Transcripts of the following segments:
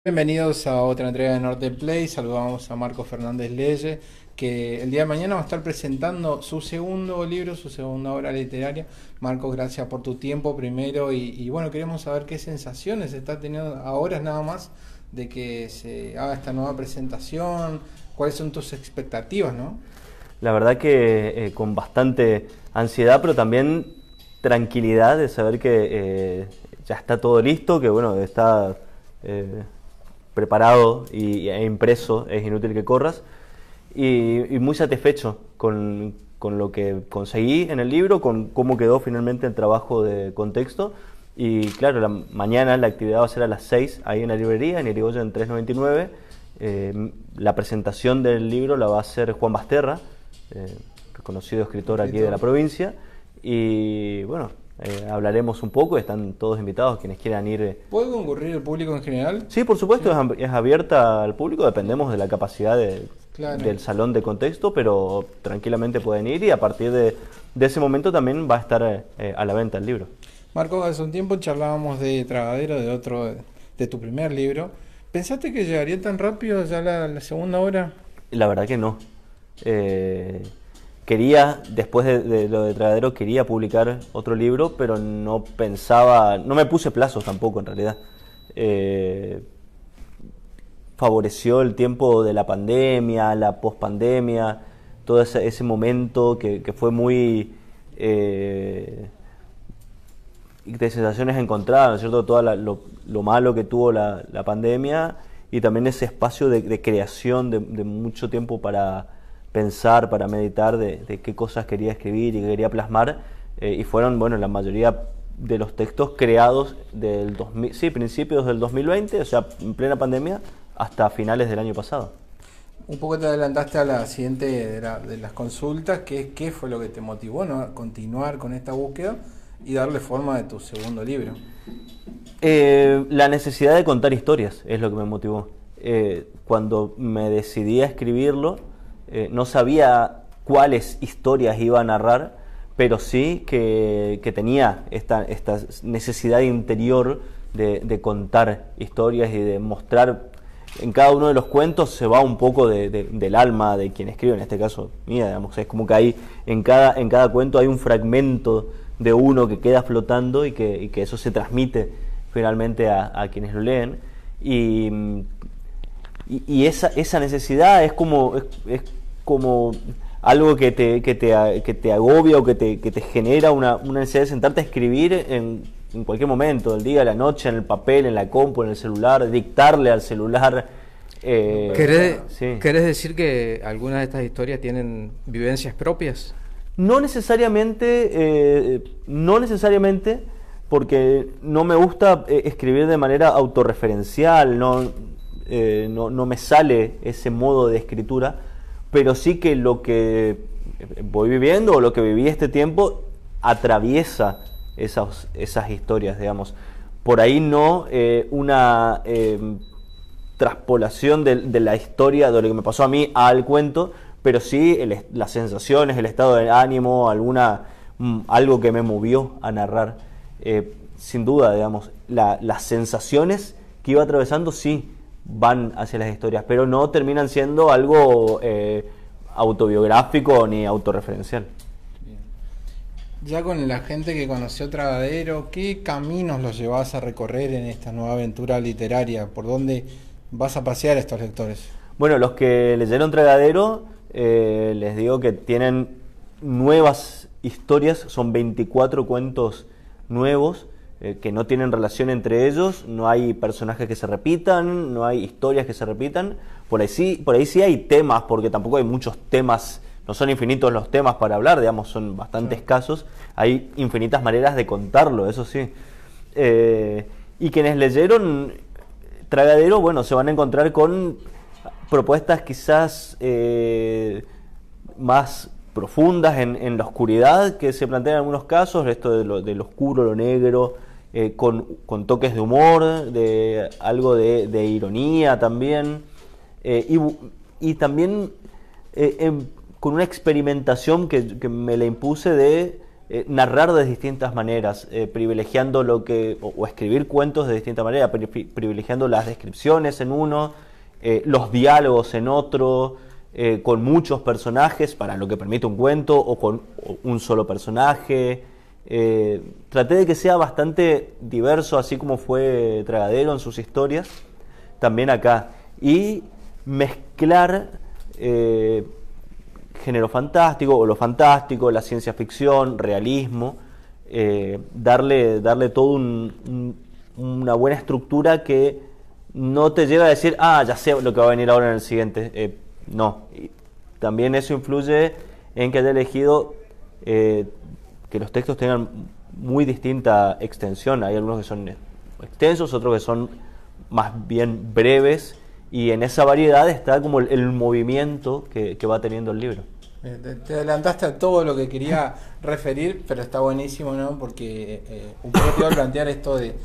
Bienvenidos a otra entrega de Norte Play. Saludamos a Marco Fernández Leye, que el día de mañana va a estar presentando su segundo libro, su segunda obra literaria. Marcos, gracias por tu tiempo primero y bueno, queremos saber qué sensaciones está teniendo a horas nada más de que se haga esta nueva presentación. ¿Cuáles son tus expectativas, no? La verdad que con bastante ansiedad, pero también tranquilidad de saber que ya está todo listo, que bueno, está preparado e impreso, es inútil que corras, y muy satisfecho con lo que conseguí en el libro, con cómo quedó finalmente el trabajo de contexto. Y claro, mañana la actividad va a ser a las 6 ahí en la librería, en Irigoyen 399. La presentación del libro la va a hacer Juan Basterra, reconocido escritor aquí de la provincia, y bueno, hablaremos un poco, están todos invitados quienes quieran ir. ¿Puede concurrir el público en general? Sí, por supuesto, es abierta al público, dependemos de la capacidad Claro. del salón de contexto, pero tranquilamente pueden ir y a partir de ese momento también va a estar a la venta el libro. Marcos, hace un tiempo charlábamos de Tragadero, de tu primer libro. ¿Pensaste que llegaría tan rápido ya la segunda obra? La verdad que no. Quería, después de lo de Tragadero, quería publicar otro libro, pero no pensaba, no me puse plazos tampoco en realidad. Favoreció el tiempo de la pandemia, la pospandemia, todo ese momento que fue muy de sensaciones encontradas, ¿no es cierto? Todo lo malo que tuvo la pandemia y también ese espacio de creación de mucho tiempo para pensar, para meditar de qué cosas quería escribir y qué quería plasmar, y fueron, bueno, la mayoría de los textos creados del principios del 2020, o sea, en plena pandemia, hasta finales del año pasado. Un poco te adelantaste a la siguiente de las consultas, que es qué fue lo que te motivó, ¿no?, a continuar con esta búsqueda y darle forma de tu segundo libro. La necesidad de contar historias es lo que me motivó. Cuando me decidí a escribirlo, no sabía cuáles historias iba a narrar, pero sí que tenía esta necesidad interior de contar historias y de mostrar. En cada uno de los cuentos se va un poco del alma de quien escribe, en este caso mía, digamos. Es como que hay, en cada cuento hay un fragmento de uno que queda flotando y que eso se transmite finalmente a quienes lo leen. Y esa necesidad es como algo que te agobia o que te genera una necesidad de sentarte a escribir en cualquier momento, del día, de la noche, en el papel, en la compu, en el celular, dictarle al celular. Sí. ¿Querés decir que algunas de estas historias tienen vivencias propias? No necesariamente, porque no me gusta escribir de manera autorreferencial, no me sale ese modo de escritura, pero sí que lo que voy viviendo o lo que viví este tiempo atraviesa esas historias, digamos. Por ahí no una traspolación de la historia, de lo que me pasó a mí al cuento, pero sí las sensaciones, el estado de ánimo, algo que me movió a narrar. Sin duda, digamos, las sensaciones que iba atravesando sí van hacia las historias, pero no terminan siendo algo autobiográfico ni autorreferencial. Bien. Ya con la gente que conoció Tragadero, ¿qué caminos los llevas a recorrer en esta nueva aventura literaria? ¿Por dónde vas a pasear a estos lectores? Bueno, los que leyeron Tragadero, les digo que tienen nuevas historias, son 24 cuentos nuevos, que no tienen relación entre ellos, no hay personajes que se repitan, no hay historias que se repitan. Por ahí sí hay temas, porque tampoco hay muchos temas, no son infinitos los temas para hablar, digamos, son bastante escasos. Hay infinitas maneras de contarlo, eso sí. Y quienes leyeron Tragadero, bueno, se van a encontrar con propuestas quizás más profundas en la oscuridad que se plantean en algunos casos, esto de lo oscuro, lo negro, con toques de humor, de algo de ironía también, y también con una experimentación que me la impuse de narrar de distintas maneras, privilegiando o escribir cuentos de distinta manera, privilegiando las descripciones en uno, los diálogos en otro, con muchos personajes para lo que permite un cuento, o con un solo personaje. Traté de que sea bastante diverso, así como fue Tragadero en sus historias, también acá, y mezclar género fantástico, o lo fantástico, la ciencia ficción, realismo, darle todo una buena estructura que no te lleva a decir, ya sé lo que va a venir ahora en el siguiente. No. Y también eso influye en que haya elegido que los textos tengan muy distinta extensión. Hay algunos que son extensos, otros que son más bien breves, y en esa variedad está como el movimiento que va teniendo el libro. Te adelantaste a todo lo que quería referir, pero está buenísimo, ¿no? Porque un poco te iba a plantear esto de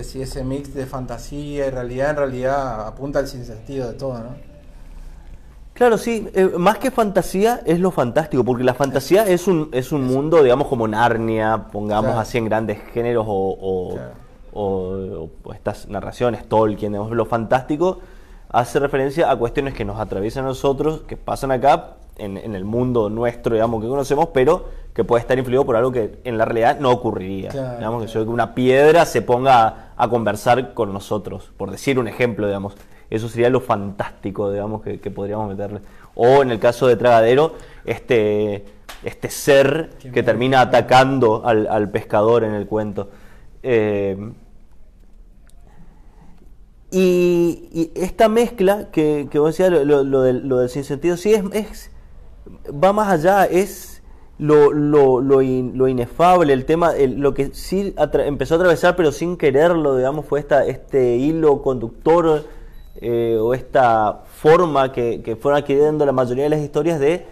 si ese mix de fantasía y realidad en realidad apunta al sinsentido de todo, ¿no? Claro, sí, más que fantasía es lo fantástico, porque la fantasía es un mundo, digamos, como Narnia, pongamos Claro. así en grandes géneros, Claro. o estas narraciones, Tolkien, digamos. Lo fantástico hace referencia a cuestiones que nos atraviesan a nosotros, que pasan acá, en el mundo nuestro, digamos, que conocemos, pero que puede estar influido por algo que en la realidad no ocurriría. Claro, Digamos, claro. que una piedra se ponga a conversar con nosotros, por decir un ejemplo, digamos. Eso sería lo fantástico, digamos, que podríamos meterle. O en el caso de Tragadero, este ser que termina atacando al pescador en el cuento. Y esta mezcla que vos decías, lo del sinsentido, sí, va más allá, es lo inefable, el tema, lo que sí empezó a atravesar, pero sin quererlo, digamos, fue este hilo conductor, o esta forma que fueron adquiriendo la mayoría de las historias de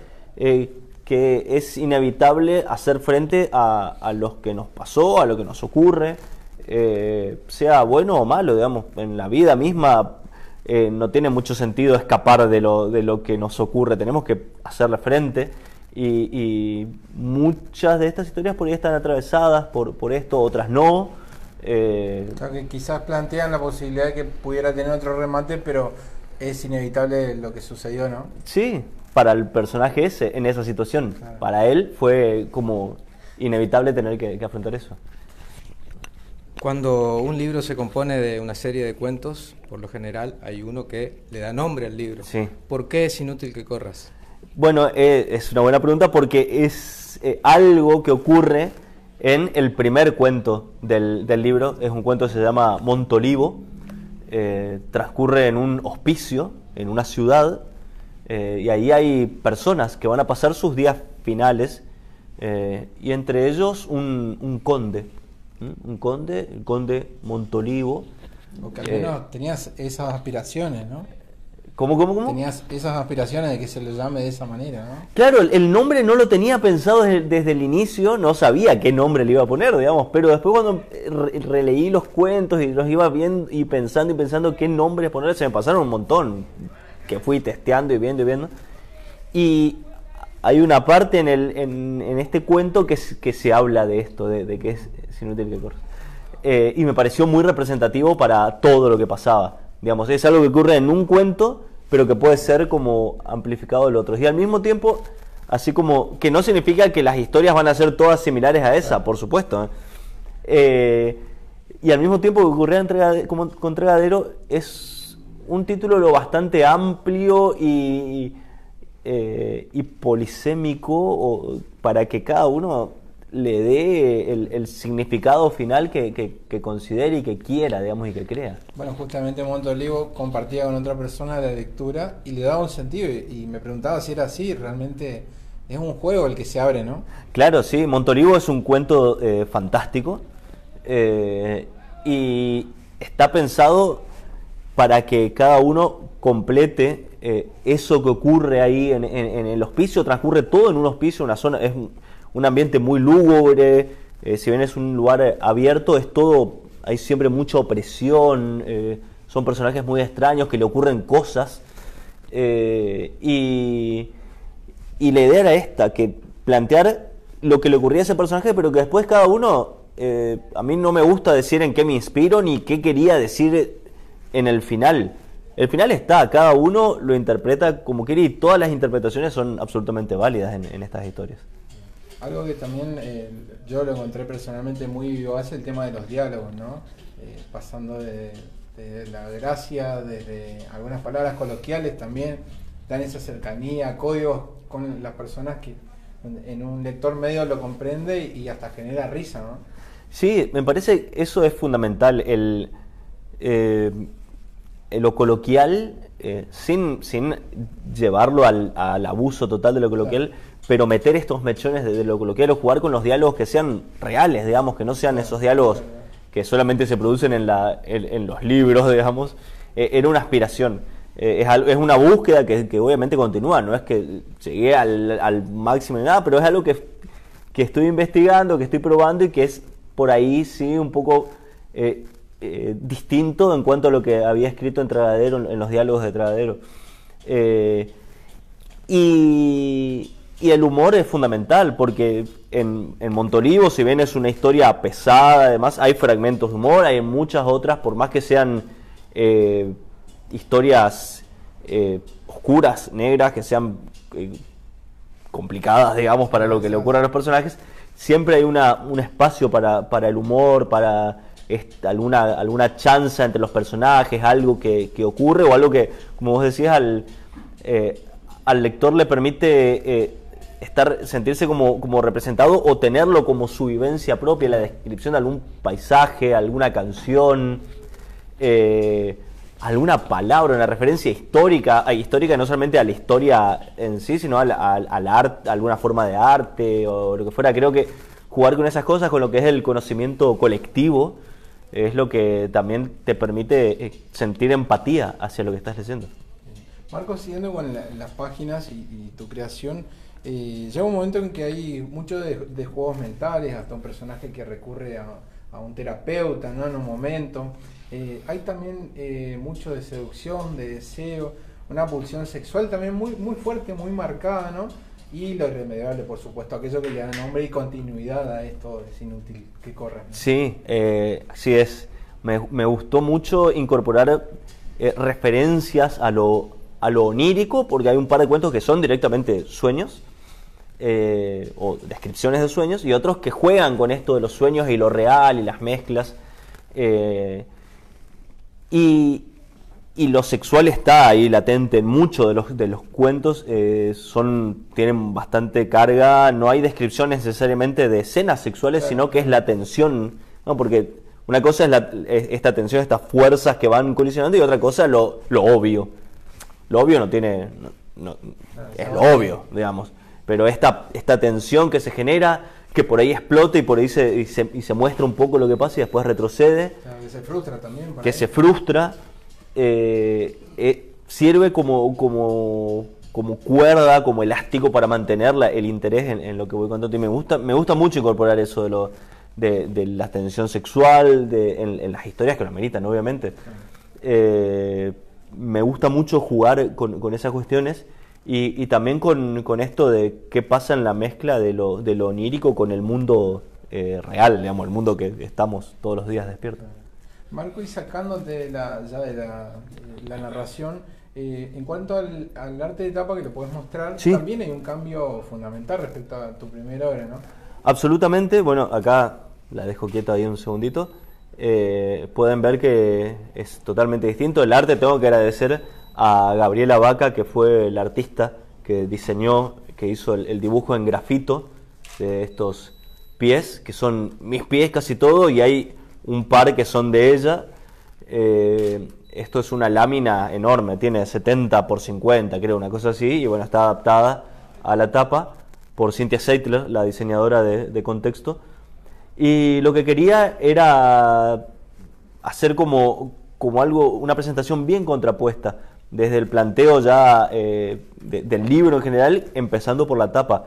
que es inevitable hacer frente a lo que nos pasó, a lo que nos ocurre, sea bueno o malo, digamos. En la vida misma no tiene mucho sentido escapar de lo que nos ocurre, tenemos que hacerle frente, y muchas de estas historias por ahí están atravesadas por esto, otras no. O sea, que quizás plantean la posibilidad de que pudiera tener otro remate, pero es inevitable lo que sucedió, ¿no? Sí, para el personaje ese, en esa situación. Claro. Para él fue como inevitable tener que afrontar eso. Cuando un libro se compone de una serie de cuentos, por lo general hay uno que le da nombre al libro. Sí. ¿Por qué es inútil que corras? Bueno, es una buena pregunta, porque es algo que ocurre en el primer cuento del libro. Es un cuento que se llama Montolivo. Transcurre en un hospicio, en una ciudad, y ahí hay personas que van a pasar sus días finales, y entre ellos un conde. El conde Montolivo. Porque al menos tenías esas aspiraciones, ¿no? ¿Cómo? Tenías esas aspiraciones de que se le llame de esa manera, ¿no? Claro, el nombre no lo tenía pensado desde el inicio, no sabía qué nombre le iba a poner, digamos, pero después cuando releí los cuentos y los iba viendo y pensando qué nombre ponerle, se me pasaron un montón, que fui testeando y viendo. Y hay una parte en este cuento que se habla de esto, de que es inútil que corras. Y me pareció muy representativo para todo lo que pasaba. Digamos, es algo que ocurre en un cuento, pero que puede ser como amplificado del otro. Y al mismo tiempo, así como que no significa que las historias van a ser todas similares a esa, por supuesto. Y al mismo tiempo que ocurría con Tragadero, es un título lo bastante amplio y polisémico, para que cada uno le dé el significado final que considere y que quiera, digamos, y que crea. Bueno, justamente Montolivo compartía con otra persona la lectura y le daba un sentido, y me preguntaba si era así. Realmente es un juego el que se abre, ¿no? Claro, sí, Montolivo es un cuento fantástico, y está pensado para que cada uno complete eso que ocurre ahí en el hospicio. Transcurre todo en un hospicio, una zona, es un ambiente muy lúgubre, si bien es un lugar abierto, es todo, hay siempre mucha opresión, son personajes muy extraños que le ocurren cosas, y la idea era esta, que plantear lo que le ocurría a ese personaje, pero que después cada uno, a mí no me gusta decir en qué me inspiro ni qué quería decir en el final. El final está, cada uno lo interpreta como quiere y todas las interpretaciones son absolutamente válidas en estas historias. Algo que también yo lo encontré personalmente muy vivaz, el tema de los diálogos, ¿no? Pasando de la gracia, desde algunas palabras coloquiales también, dan esa cercanía, códigos con las personas que en un lector medio lo comprende y hasta genera risa, ¿no? Sí, me parece eso es fundamental, lo coloquial, sin llevarlo al abuso total de lo coloquial, claro, pero meter estos mechones de lo coloquial o jugar con los diálogos que sean reales, digamos, que no sean esos diálogos que solamente se producen en los libros, digamos, era una aspiración. Es una búsqueda que obviamente continúa, no es que llegué al máximo ni nada, pero es algo que estoy investigando, que estoy probando y que es por ahí sí un poco distinto en cuanto a lo que había escrito en Tragadero, en los diálogos de Tragadero. Y el humor es fundamental, porque en Montolivo, si bien es una historia pesada, además hay fragmentos de humor, hay muchas otras, por más que sean historias oscuras, negras, que sean complicadas, digamos, para lo que le ocurre a los personajes, siempre hay un espacio para el humor, para alguna chanza entre los personajes, algo que ocurre o algo que, como vos decías, al lector le permite sentirse como representado o tenerlo como su vivencia propia, la descripción de algún paisaje, alguna canción, alguna palabra, una referencia histórica no solamente a la historia en sí, sino al arte, alguna forma de arte o lo que fuera. Creo que jugar con esas cosas, con lo que es el conocimiento colectivo, es lo que también te permite sentir empatía hacia lo que estás leyendo. Marcos, siguiendo con las páginas y tu creación, llega un momento en que hay mucho de juegos mentales, hasta un personaje que recurre a un terapeuta, ¿no? En un momento. Hay también mucho de seducción, de deseo, una pulsión sexual también muy, muy fuerte, muy marcada, ¿no? Y lo irremediable, por supuesto, aquello que le da nombre y continuidad a esto es inútil que corra, ¿no? Sí, así es. Me gustó mucho incorporar referencias a lo onírico, porque hay un par de cuentos que son directamente sueños, o descripciones de sueños, y otros que juegan con esto de los sueños y lo real y las mezclas. Y lo sexual está ahí latente en muchos de los cuentos, tienen bastante carga, no hay descripción necesariamente de escenas sexuales, sino que es la tensión, ¿no? Porque una cosa es esta tensión, estas fuerzas que van colisionando, y otra cosa es lo obvio. Lo obvio no tiene, es lo obvio, digamos, pero esta tensión que se genera, que por ahí explota y por ahí se muestra un poco lo que pasa y después retrocede. Claro, que se frustra también. Se frustra, sirve como cuerda, como elástico para mantener el interés en lo que voy contando. Y me gusta mucho incorporar eso de la tensión sexual en las historias que lo ameritan, obviamente. Me gusta mucho jugar con esas cuestiones. Y también con esto de qué pasa en la mezcla de lo onírico con el mundo real, digamos, el mundo que estamos todos los días despiertos. Marco, y sacándote ya de la narración, en cuanto al arte de tapa que le puedes mostrar, sí, también hay un cambio fundamental respecto a tu primera obra, ¿no? Absolutamente. Bueno, acá la dejo quieta ahí un segundito. Pueden ver que es totalmente distinto. El arte, tengo que agradecer a Gabriela Vaca, que fue el artista que diseñó, que hizo el dibujo en grafito de estos pies, que son mis pies casi todo, y hay un par que son de ella. Esto es una lámina enorme, tiene 70 por 50, creo, una cosa así, y bueno, está adaptada a la tapa por Cynthia Sattler, la diseñadora de contexto. Y lo que quería era hacer como algo, una presentación bien contrapuesta, desde el planteo ya del libro en general, empezando por la tapa.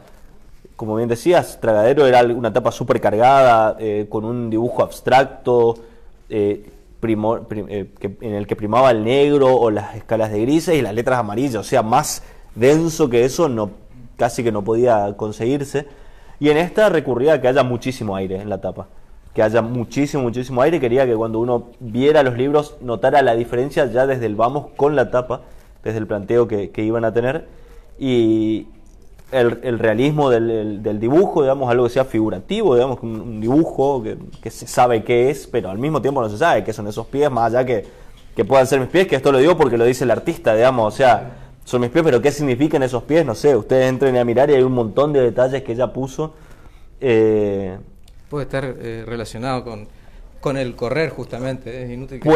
Como bien decías, Tragadero era una tapa súper cargada, con un dibujo abstracto, en el que primaba el negro o las escalas de grises y las letras amarillas. O sea, más denso que eso casi que no podía conseguirse. Y en esta recurría a que haya muchísimo aire en la tapa. Que haya muchísimo aire. Quería que cuando uno viera los libros notara la diferencia ya desde el vamos con la tapa, desde el planteo que iban a tener. Y el realismo del dibujo, digamos, algo que sea figurativo, digamos, un dibujo que se sabe qué es, pero al mismo tiempo no se sabe qué son esos pies, más allá que puedan ser mis pies, que esto lo digo porque lo dice el artista, digamos, o sea, son mis pies, pero qué significan esos pies, no sé, ustedes entren a mirar y hay un montón de detalles que ella puso. Puede estar relacionado con el correr, justamente. Es inútil que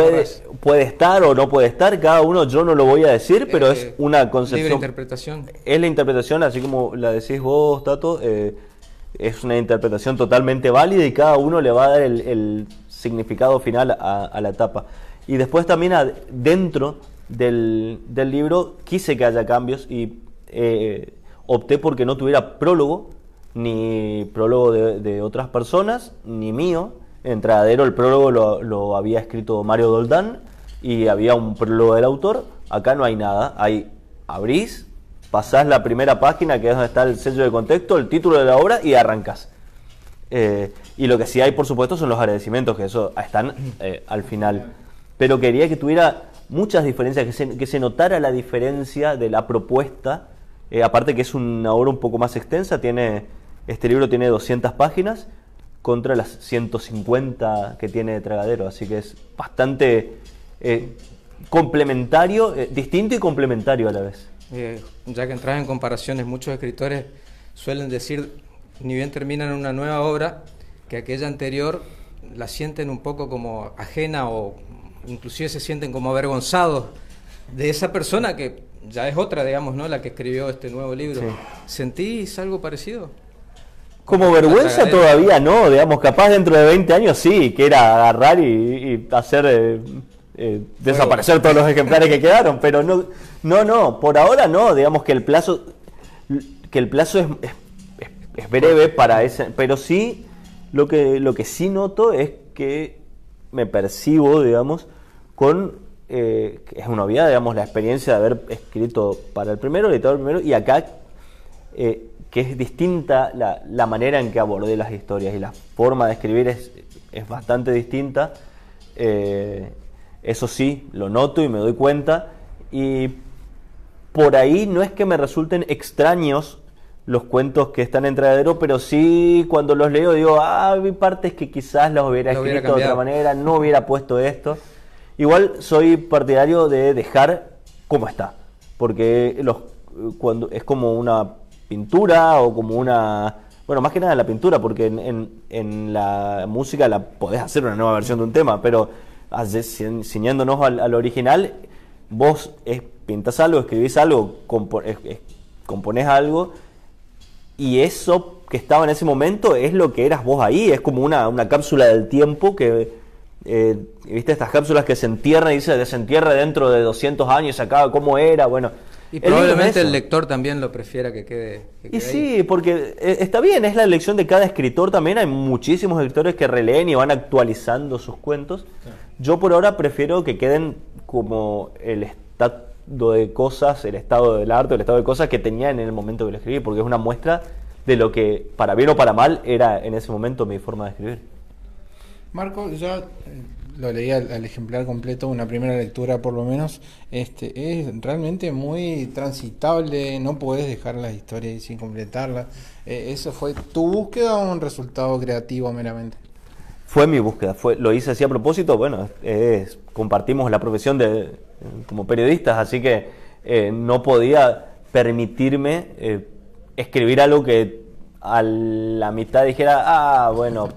puede estar o no puede estar, cada uno, yo no lo voy a decir, pero es una concepción. Libre interpretación. Es la interpretación, así como la decís vos, Tato, es una interpretación totalmente válida y cada uno le va a dar el significado final a la etapa. Y después también dentro del libro quise que haya cambios y opté porque no tuviera prólogo, ni prólogo de otras personas, ni mío. En Tragadero el prólogo lo había escrito Mario Doldán y había un prólogo del autor. Acá no hay nada, abrís, pasás la primera página que es donde está el sello de contexto, el título de la obra y arrancás. Y lo que sí hay, por supuesto, son los agradecimientos, que eso están al final. Pero quería que tuviera muchas diferencias, que se notara la diferencia de la propuesta. Aparte que es una obra un poco más extensa, este libro tiene 200 páginas contra las 150 que tiene Tragadero, así que es bastante complementario, distinto y complementario a la vez. Ya que entras en comparaciones, muchos escritores suelen decir, ni bien terminan una nueva obra, que aquella anterior la sienten un poco como ajena o inclusive se sienten como avergonzados de esa persona que ya es otra, digamos, ¿no? La que escribió este nuevo libro. Sí. ¿Sentís algo parecido? Como vergüenza todavía no, digamos, capaz dentro de 20 años sí, que era agarrar y hacer desaparecer todos los ejemplares que quedaron, pero no, por ahora no, digamos que el plazo es breve para ese, pero sí lo que sí noto es que me percibo, digamos, que es una obviedad, digamos, la experiencia de haber escrito para el primero, editado el primero, y acá que es distinta la manera en que abordé las historias y la forma de escribir es bastante distinta. Eso sí, lo noto y me doy cuenta, y por ahí no es que me resulten extraños los cuentos que están en Tragadero, pero sí cuando los leo digo, hay partes que quizás las hubiera escrito de otra manera, no hubiera puesto esto. Igual soy partidario de dejar como está, porque cuando es como una pintura o como una... Bueno, más que nada la pintura, porque en la música la podés hacer una nueva versión de un tema, pero ciñéndonos al original, vos pintas algo, escribís algo, componés algo, y eso que estaba en ese momento es lo que eras vos ahí, es como una cápsula del tiempo que... ¿viste estas cápsulas que se entierran y dice que se entierra dentro de 200 años, se acaba cómo era? Bueno, y probablemente el lector también lo prefiera que quede y ahí. Sí, porque está bien, es la elección de cada escritor también. Hay muchísimos escritores que releen y van actualizando sus cuentos. Sí. Yo por ahora prefiero que queden como el estado de cosas, el estado del arte, el estado de cosas que tenía en el momento que lo escribí, porque es una muestra de lo que, para bien o para mal, era en ese momento mi forma de escribir. Marco, yo lo leí al ejemplar completo, una primera lectura por lo menos, es realmente muy transitable, no podés dejar las historias sin completarlas. ¿Eso fue tu búsqueda o un resultado creativo meramente? Fue mi búsqueda, lo hice así a propósito. Bueno, compartimos la profesión como periodistas, así que no podía permitirme escribir algo que a la mitad dijera, bueno,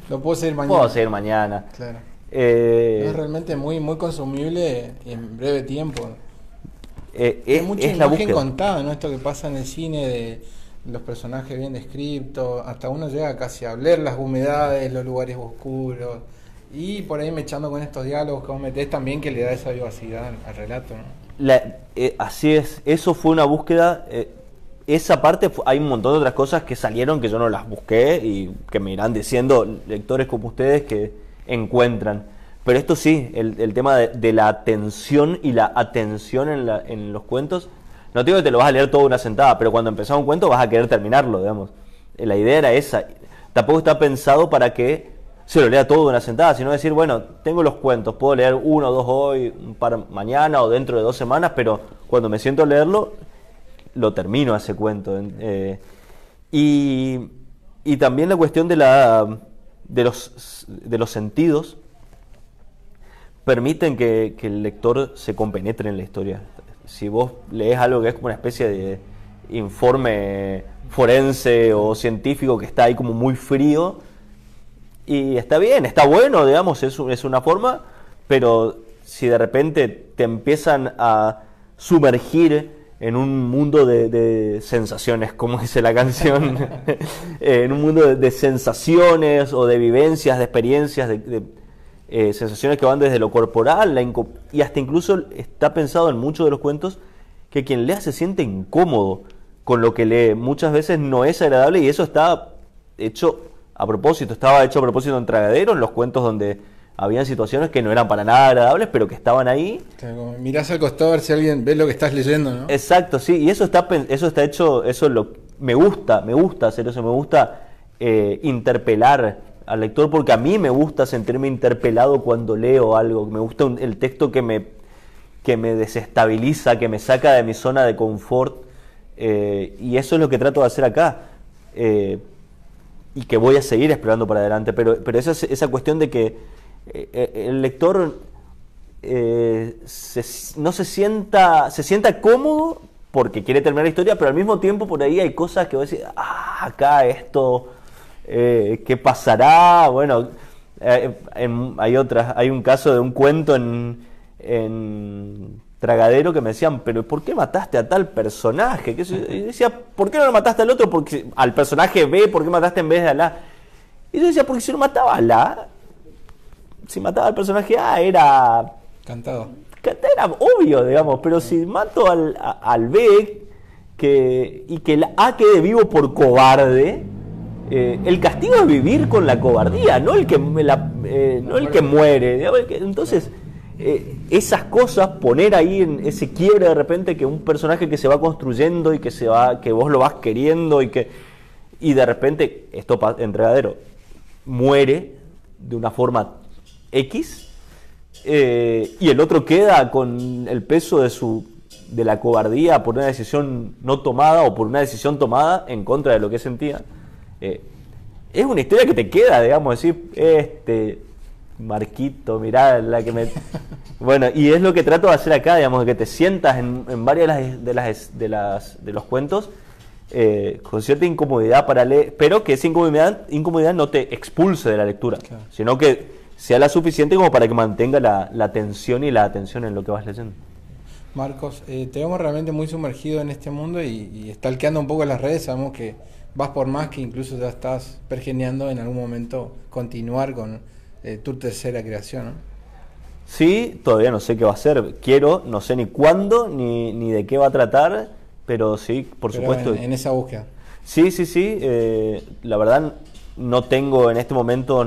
lo puedo seguir mañana. Puedo seguir mañana. Claro. Es realmente muy consumible en breve tiempo. Hay mucha imagen contada, ¿no? Esto que pasa en el cine de los personajes bien descriptos, hasta uno llega casi a oler las humedades, los lugares oscuros, y por ahí me echando con estos diálogos que vos metés también, que le da esa vivacidad al relato, ¿no? Así es, eso fue una búsqueda. Esa parte, hay un montón de otras cosas que salieron que yo no las busqué y que me irán diciendo lectores como ustedes que encuentran. Pero esto sí, el tema de la atención y la atención en los cuentos, no te digo que te lo vas a leer toda una sentada, pero cuando empezás un cuento vas a querer terminarlo, digamos. La idea era esa. Tampoco está pensado para que se lo lea todo de una sentada, sino decir, bueno, tengo los cuentos, puedo leer 1 o 2 hoy, un par mañana o dentro de 2 semanas, pero cuando me siento a leerlo, lo termino ese cuento. Y también la cuestión de los sentidos permiten que el lector se compenetre en la historia. Si vos lees algo que es como una especie de informe forense o científico que está ahí como muy frío, y está bien, está bueno, digamos, es una forma, pero si de repente te empiezan a sumergir en un mundo de sensaciones, como dice la canción, en un mundo de sensaciones o de vivencias, de experiencias, de sensaciones que van desde lo corporal y hasta incluso está pensado en muchos de los cuentos que quien lea se siente incómodo con lo que lee. Muchas veces no es agradable y eso está hecho a propósito. Estaba hecho a propósito en Tragadero, en los cuentos donde habían situaciones que no eran para nada agradables, pero que estaban ahí. Mirás al costado a ver si alguien ve lo que estás leyendo, ¿no? Exacto, sí, y eso está hecho, me gusta hacer eso, me gusta interpelar al lector, porque a mí me gusta sentirme interpelado cuando leo algo, me gusta el texto que me desestabiliza, que me saca de mi zona de confort, y eso es lo que trato de hacer acá, y que voy a seguir explorando para adelante, pero esa cuestión de que el lector no se sienta cómodo porque quiere terminar la historia, pero al mismo tiempo por ahí hay cosas que vos decís, acá esto, ¿qué pasará? Bueno, hay un caso de un cuento en Tragadero que me decían, pero ¿por qué mataste a tal personaje? Y decía, ¿por qué no lo mataste al otro? Porque al personaje B, ¿por qué mataste en vez de a la? Y yo decía, porque si no mataba a la, si mataba al personaje A era cantado. Era obvio, digamos, pero si mato al B y que el A quede vivo por cobarde, el castigo es vivir con la cobardía, no el que muere. Digamos, entonces, esas cosas, poner ahí en ese quiebre de repente que un personaje que se va construyendo y que vos lo vas queriendo y de repente, esto en Tragadero, muere de una forma X, y el otro queda con el peso de la cobardía por una decisión no tomada o por una decisión tomada en contra de lo que sentía. Es una historia que te queda, digamos, decir, Marquito, mirá la que me... Bueno, y es lo que trato de hacer acá, digamos, que te sientas en varias de los cuentos con cierta incomodidad para leer, pero que esa incomodidad no te expulse de la lectura, claro, sino que sea la suficiente como para que mantenga la atención y la atención en lo que vas leyendo. Marcos, te vemos realmente muy sumergido en este mundo y stalkeando un poco las redes, sabemos que vas por más, que incluso ya estás pergeneando en algún momento continuar con tu tercera creación, ¿no? Sí, todavía no sé qué va a ser, no sé ni cuándo, ni de qué va a tratar, pero sí, por supuesto. En esa búsqueda. Sí, la verdad no tengo en este momento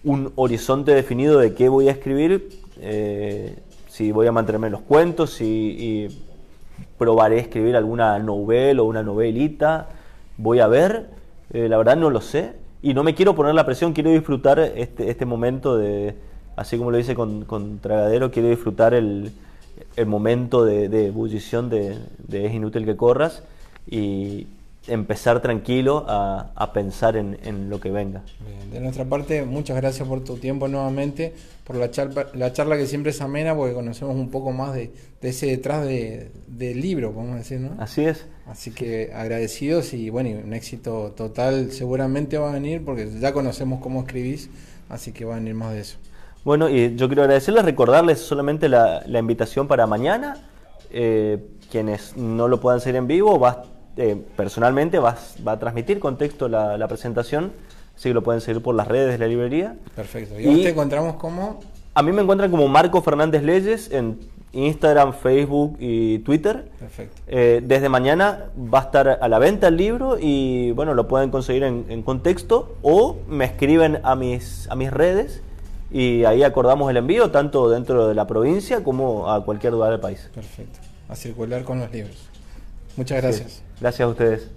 un horizonte definido de qué voy a escribir, si voy a mantenerme en los cuentos, y probaré escribir alguna novela o una novelita, voy a ver, la verdad no lo sé, y no me quiero poner la presión, quiero disfrutar este momento así como lo hice con Tragadero, quiero disfrutar el momento de ebullición de Es inútil que corras, y empezar tranquilo a pensar en lo que venga. Bien. De nuestra parte, muchas gracias por tu tiempo nuevamente, por la charla que siempre es amena, porque conocemos un poco más de ese detrás del libro, podemos decir, ¿no? Así es. Así que agradecidos y bueno, un éxito total seguramente va a venir, porque ya conocemos cómo escribís, así que va a venir más de eso. Bueno, y yo quiero agradecerles, recordarles solamente la invitación para mañana. Quienes no lo puedan seguir en vivo, personalmente va a transmitir con texto la presentación, así que lo pueden seguir por las redes de la librería. Perfecto. ¿Y a vos te encontramos como? A mí me encuentran como Marco Fernández Leyes en Instagram, Facebook y Twitter. Perfecto. Desde mañana va a estar a la venta el libro y bueno, lo pueden conseguir en contexto, o me escriben a mis redes y ahí acordamos el envío tanto dentro de la provincia como a cualquier lugar del país. Perfecto. A circular con los libros. Muchas gracias. Sí. Gracias a ustedes.